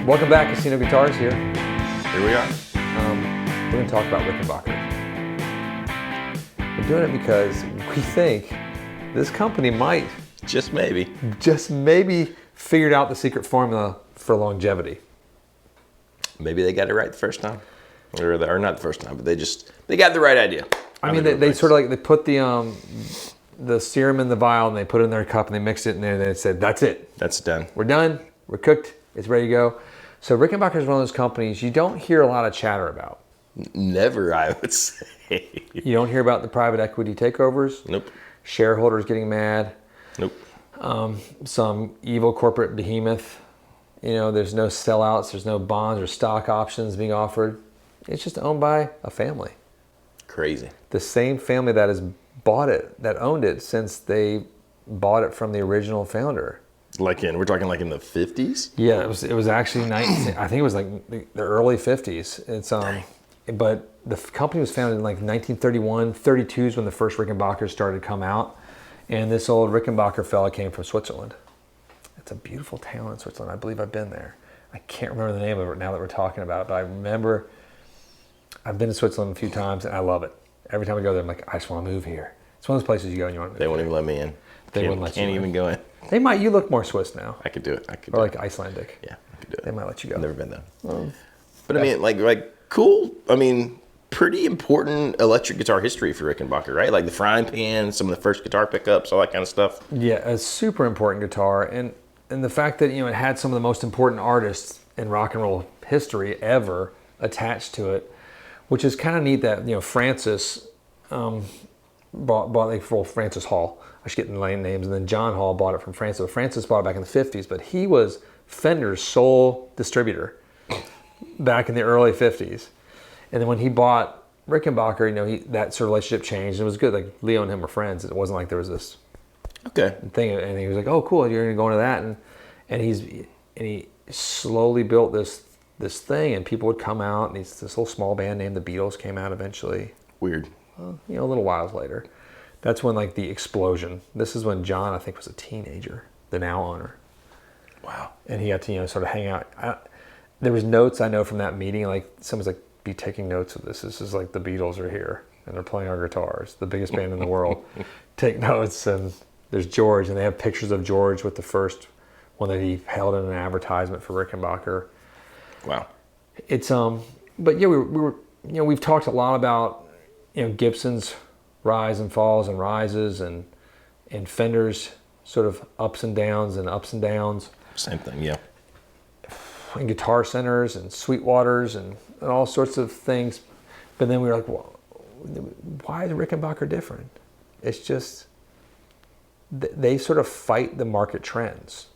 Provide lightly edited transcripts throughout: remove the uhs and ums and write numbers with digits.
Welcome back, Casino Guitars here. Here we are. We're going to talk about Rickenbacker. We're doing it because we think this company might Just maybe. figured out the secret formula for longevity. Maybe they got it right the first time. Or not the first time, but they got the right idea. I mean, they sort of like, they put the serum in the vial and they put it in their cup and they mixed it in there and they said, that's it. That's done. We're done. We're cooked. It's ready to go. So Rickenbacker is one of those companies you don't hear a lot of chatter about. Never, I would say. You don't hear about the private equity takeovers. Nope. Shareholders getting mad. Nope. Some evil corporate behemoth. You know, there's no sellouts. There's no bonds or stock options being offered. It's just owned by a family. Crazy. The same family that has bought it, that owned it since they bought it from the original founder. We're talking like in the 50s? Yeah, it was actually I think it was like the early 50s. It's but the company was founded in like 1931, 32 is when the first Rickenbackers started to come out. And this old Rickenbacker fella came from Switzerland. It's a beautiful town in Switzerland. I believe I've been there. I can't remember the name of it now that we're talking about it, but I remember I've been to Switzerland a few times and I love it. Every time I go there, I'm like, I just want to move here. It's one of those places you go and you want to move. They won't even let me in. They wouldn't let you Can't in. even go in. They might. You look more Swiss now. I could do it. Or like Icelandic. Yeah, I could do it. They might let you go. I've never been there. But I mean, like cool. I mean, pretty important electric guitar history for Rickenbacker, right? Like the frying pan, some of the first guitar pickups, all that kind of stuff. Yeah, a super important guitar, and the fact that it had some of the most important artists in rock and roll history ever attached to it, which is kind of neat. That Francis bought Francis Hall. I should get the names, and then John Hall bought it from Francis. Francis bought it back in the 50s, but he was Fender's sole distributor back in the early 50s. And then when he bought Rickenbacker, that sort of relationship changed. It was good. Like Leo and him were friends. It wasn't like there was this thing. And he was like, "Oh, cool, you're going to go into that." And he slowly built this thing, and people would come out, and this little small band named the Beatles came out eventually. Weird. A little while later. That's when like the explosion. This is when John, I think, was a teenager, the now owner. Wow. And he got to sort of hang out. There was notes I know from that meeting. Like someone's like, "Be taking notes of this. This is like the Beatles are here and they're playing our guitars. The biggest band in the world. Take notes." And there's George, and they have pictures of George with the first one that he held in an advertisement for Rickenbacker. Wow. It's but yeah, we were we've talked a lot about Gibson's rise and falls and rises, and Fender's sort of ups and downs and ups and downs. Same thing, yeah. And Guitar Centers and Sweetwaters and all sorts of things. But then we were like, well, why is Rickenbacker different? It's just they sort of fight the market trends.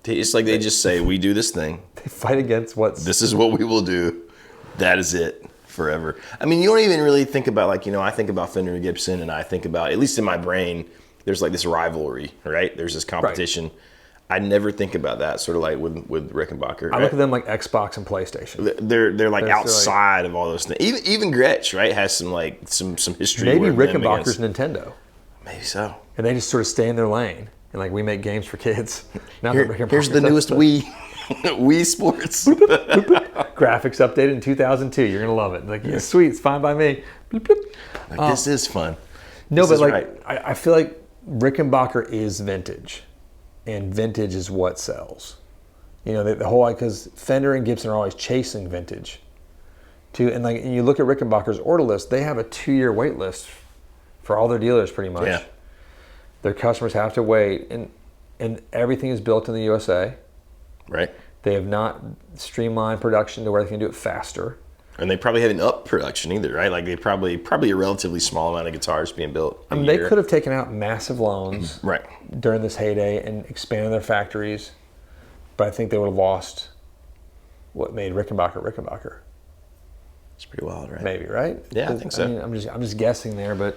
It's like they just say, we do this thing. They fight against This is what we will do. That is it. Forever. I mean, you don't even really think about I think about Fender and Gibson, and I think about, at least in my brain, there's like this rivalry, right? There's this competition. Right. I never think about that sort of like with Rickenbacker. I look at them like Xbox and PlayStation. They're like outside of all those things. Even Gretsch, right, has some history. Maybe Rickenbacker's Nintendo. Maybe so. And they just sort of stay in their lane, and like we make games for kids. Here's the newest Wii. Wii Sports. Graphics updated in 2002. You're going to love it. Like, yeah, sweet. It's fine by me. This is fun. No, but like, right. I feel like Rickenbacker is vintage, and vintage is what sells. The whole, because Fender and Gibson are always chasing vintage. And like, you look at Rickenbacker's order list, they have a 2-year wait list for all their dealers pretty much. Yeah. Their customers have to wait, and everything is built in the USA. Right. They have not streamlined production to where they can do it faster. And they probably haven't upped production either, right? Like they probably a relatively small amount of guitars being built. They could have taken out massive loans right. during this heyday and expanded their factories, but I think they would have lost what made Rickenbacker. It's pretty wild, right? Maybe, right? Yeah, I think so. I mean, I'm just guessing there, but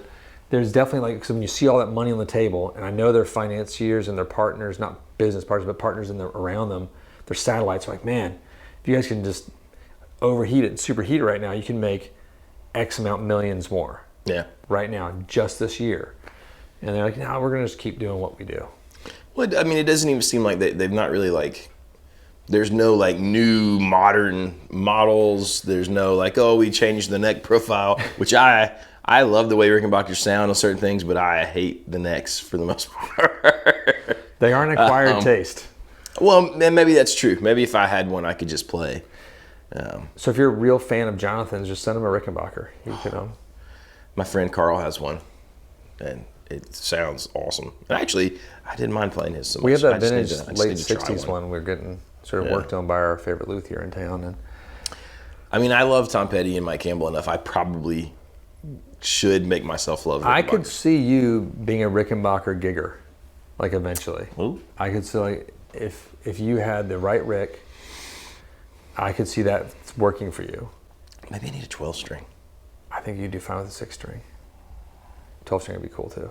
there's definitely because when you see all that money on the table, and I know their financiers and their partners, not business partners, but partners around them, their satellites are like, man, if you guys can just overheat it and superheat it right now, you can make X amount millions more. Yeah. Right now, just this year. And they're like, no, we're going to just keep doing what we do. Well, I mean, it doesn't even seem like they've not really There's no like new modern models. There's no like, oh, we changed the neck profile, which I love the way Rickenbacker sound on certain things, but I hate the necks for the most part. They are an acquired taste. Well, maybe that's true. Maybe if I had one, I could just play. So if you're a real fan of Jonathan's, just send him a Rickenbacker. He could, My friend Carl has one, and it sounds awesome. And actually, I didn't mind playing his so much. We have that I just vintage need to late try 60s one we're getting sort of worked on by our favorite luthier in town. And I mean, I love Tom Petty and Mike Campbell enough. I probably should make myself love Rickenbacker. I could see you being a Rickenbacker gigger, like eventually. Ooh. I could see like if you had the right Rick, I could see that working for you. Maybe I need a 12-string. I think you'd do fine with a 6-string. 12-string would be cool too.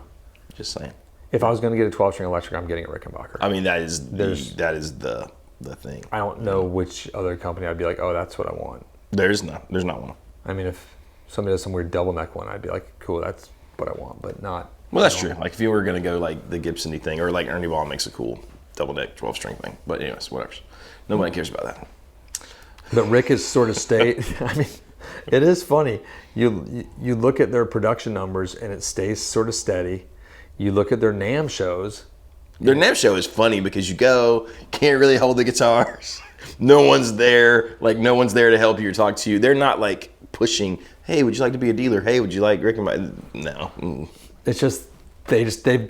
Just saying. If I was going to get a 12-string electric, I'm getting a Rickenbacker. I mean, that is the thing. I don't know which other company I'd be like, oh, that's what I want. There's not one. I mean, if somebody does some weird double neck one, I'd be like, cool, that's what I want, but not. Well, that's true. Like if you were going to go like the Gibson-y thing, or like Ernie Ball makes a cool double neck 12-string thing. But anyways, whatever. Nobody cares about that. But Rick is sort of stayed. I mean, it is funny. You look at their production numbers and it stays sort of steady. You look at their NAMM shows. Their NAMM show is funny because you go, can't really hold the guitars. No one's there. Like no one's there to help you or talk to you. They're not like pushing. Hey, would you like to be a dealer? Hey, would you like Rickenbacker? No. It's just they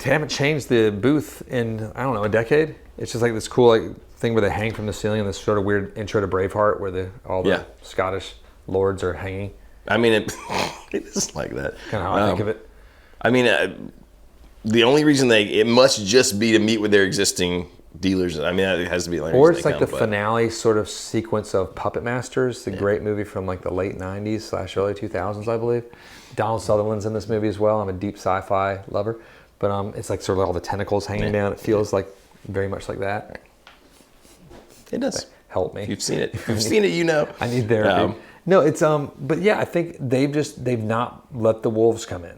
haven't changed the booth in I don't know a decade. It's just like this cool like thing where they hang from the ceiling. This sort of weird intro to Braveheart where all the Scottish lords are hanging. I mean, it is like that. Kind of how I think of it. I mean, the only reason it must just be to meet with their existing dealers. I mean, it has to be like. Or it's like the finale sort of sequence of Puppet Masters, the great movie from like the late 90s / early 2000s, I believe. Donald Sutherland's in this movie as well. I'm a deep sci-fi lover. But it's like sort of like all the tentacles hanging down. It feels like very much like that. It does. Help me. If you've seen it. If you've seen it, you know. I need therapy. No, it's but yeah, I think they've not let the wolves come in.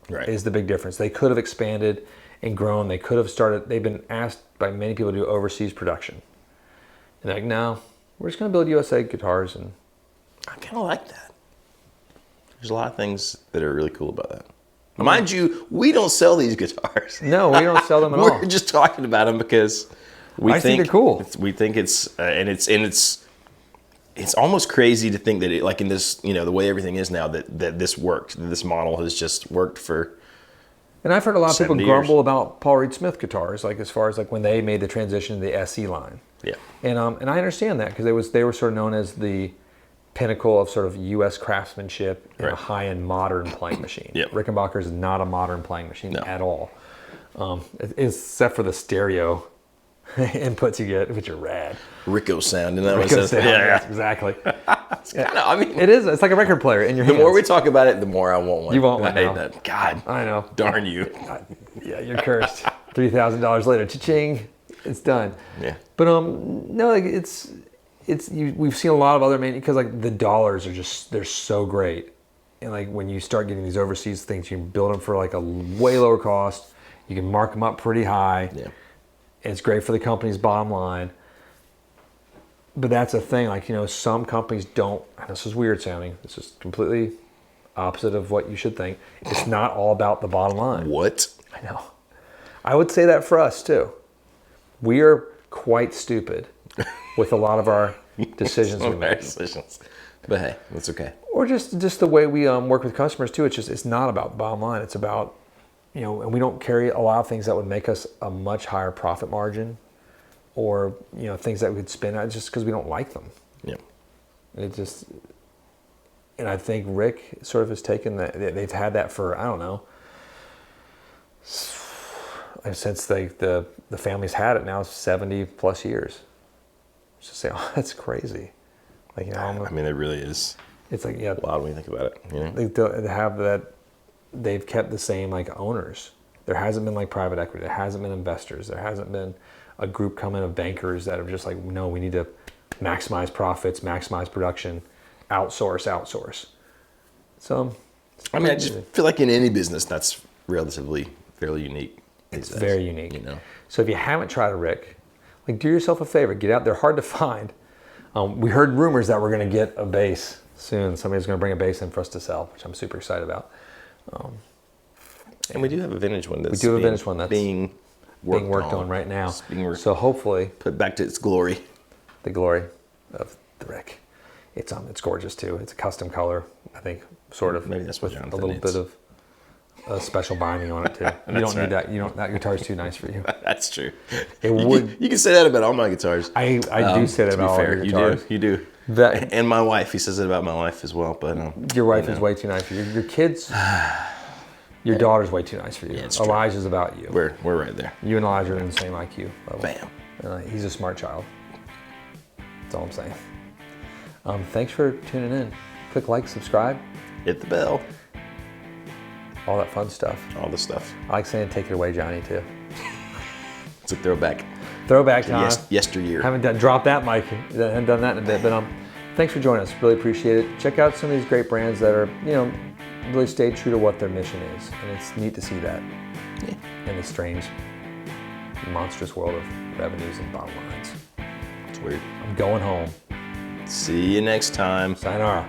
Right. Is the big difference. They could have expanded and grown. They could have started. They've been asked by many people to do overseas production. And they're like, no, we're just going to build USA guitars. And I kind of like that. There's a lot of things that are really cool about that. Mind you, we don't sell these guitars. No, we don't sell them at all. We're just talking about them because I think they're cool. We think it's almost crazy to think that like in this, the way everything is now that this worked. That this model has just worked for. And I've heard a lot of people 70 grumble years. about Paul Reed Smith guitars, like as far as like when they made the transition to the SE line. Yeah. And I understand that because they were sort of known as the pinnacle of sort of U.S. craftsmanship in a high-end modern playing machine. Yep. Rickenbacker is not a modern playing machine at all, except for the stereo inputs you get, which are rad. Rico sound, and that Rico was sound, yeah. exactly. It's kinda, I mean, It is. It's like a record player in your the hands. more we talk about it, the more I want one. You want one I hate now. that. God, I know. darn you. Yeah, you're cursed. $3,000 later, cha-ching, it's done. Yeah. But no, like we've seen a lot of other because like the dollars are just they're so great, and like when you start getting these overseas things, you can build them for like a way lower cost. You can mark them up pretty high. Yeah. And it's great for the company's bottom line. But that's a thing, like some companies don't. And this is weird sounding. This is completely opposite of what you should think. It's not all about the bottom line. What? I know. I would say that for us too. We are quite stupid with a lot of our decisions we make. But hey, that's okay. Or just the way we work with customers too. It's not about the bottom line. It's about and we don't carry a lot of things that would make us a much higher profit margin, or things that we could spin out just because we don't like them. Yeah. And I think Rick sort of has taken that. They've had that for I don't know. Since the family's had it now 70 plus years. Just say, oh, that's crazy. Like I mean, it really is. It's like wild when you think about it. They have that. They've kept the same like owners. There hasn't been like private equity. There hasn't been investors. There hasn't been a group coming of bankers that are just like, no, we need to maximize profits, maximize production, outsource. So, I mean, I just feel like in any business that's relatively fairly unique. It's very unique. So if you haven't tried a Rick, Like, do yourself a favor. Get out. They're hard to find. We heard rumors that we're going to get a bass soon. Somebody's going to bring a bass in for us to sell, which I'm super excited about. And we do have a vintage one that's being worked on right now. So hopefully, put back to its glory. The glory of the Rick. It's gorgeous too. It's a custom color, I think, sort of. Maybe that's what with Jonathan a little needs. bit of a special binding on it too. You don't need that. You don't. That guitar's too nice for you. That's true. You can say that about all my guitars. I do say that about all your guitars. You do. And my wife. He says it about my wife as well. But your wife is way too nice for you. Your kids. Your daughter's way too nice for you. Yeah, it's Elijah's about you. We're right there. You and Elijah are in the same IQ level. Bam. He's a smart child. That's all I'm saying. Thanks for tuning in. Click like, subscribe. Hit the bell. All that fun stuff. All the stuff. I like saying take it away, Johnny, too. It's a throwback. Throwback time. Yesteryear. Dropped that mic. Haven't done that in a bit. But thanks for joining us. Really appreciate it. Check out some of these great brands that are, really stay true to what their mission is. And it's neat to see that in the strange, monstrous world of revenues and bottom lines. It's weird. I'm going home. See you next time. Sayonara.